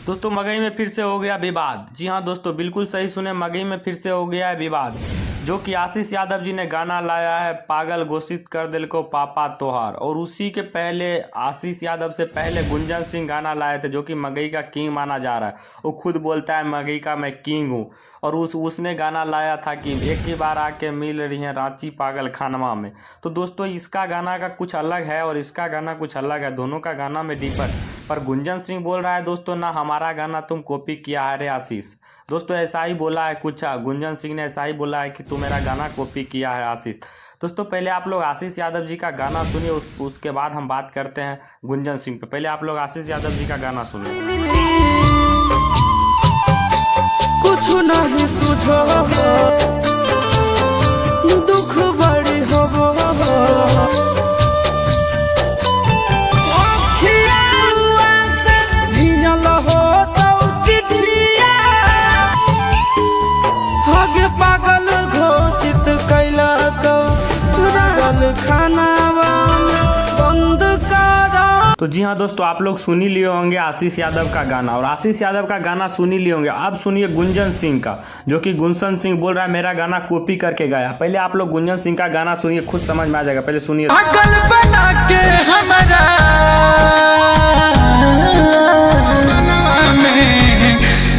दोस्तों मगही में फिर से हो गया विवाद। जी हाँ दोस्तों, बिल्कुल सही सुने, मगही में फिर से हो गया है विवाद, जो कि आशीष यादव जी ने गाना लाया है पागल घोषित कर दिल को पापा तोहार। और उसी के पहले आशीष यादव से पहले गुंजन सिंह गाना लाए थे, जो कि मगही का किंग माना जा रहा है। वो खुद बोलता है मगही का मैं किंग हूँ। और उसने गाना लाया था कि एक ही बार आके मिल रही हैं रांची पागल खानवा में। तो दोस्तों इसका गाना का कुछ अलग है और इसका गाना कुछ अलग है, दोनों का गाना में डिफर। पर गुंजन सिंह बोल रहा है दोस्तों, ना हमारा गाना तुम कॉपी किया है रे आशीष। दोस्तों ऐसा ही बोला है कुछ, गुंजन सिंह ने ऐसा ही बोला है कि तू मेरा गाना कॉपी किया है आशीष। दोस्तों पहले आप लोग आशीष यादव जी का गाना सुनिए, उसके बाद हम बात करते हैं गुंजन सिंह पे। पहले आप लोग आशीष यादव जी का गाना सुनिए। कुछ नहीं सुझो दुख बड़ी होबो पागल घोषित कैला को खानावा बंद करा। तो जी हाँ दोस्तों, आप लोग सुन ही लिए होंगे आशीष यादव का गाना, और आशीष यादव का गाना सुन ही लिए होंगे। अब सुनिए गुंजन सिंह का, जो कि गुंजन सिंह बोल रहा है मेरा गाना कॉपी करके गाया। पहले आप लोग गुंजन सिंह का गाना सुनिए, खुद समझ में आ जाएगा। पहले सुनिए। पागल बना के हमारा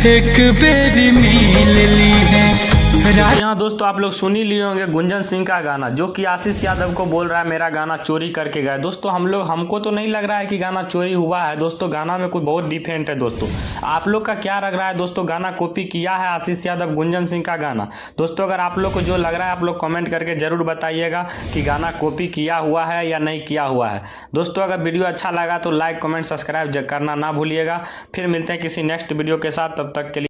एक बेरी मिल ली है। यहाँ दोस्तों आप लोग सुन ही लिए होंगे गुंजन सिंह का गाना, जो कि आशीष यादव को बोल रहा है मेरा गाना चोरी करके गए। दोस्तों हमको तो नहीं लग रहा है कि गाना चोरी हुआ है। दोस्तों गाना में कुछ बहुत डिफरेंट है। दोस्तों आप लोग का क्या लग रहा है? दोस्तों गाना कॉपी किया है आशीष यादव गुंजन सिंह का गाना? दोस्तों अगर आप लोग को जो लग रहा है आप लोग कमेंट करके जरूर बताइएगा कि गाना कॉपी किया हुआ है या नहीं किया हुआ है। दोस्तों अगर वीडियो अच्छा लगा तो लाइक कमेंट सब्सक्राइब करना ना भूलिएगा। फिर मिलते हैं किसी नेक्स्ट वीडियो के साथ, तब तक के लिए।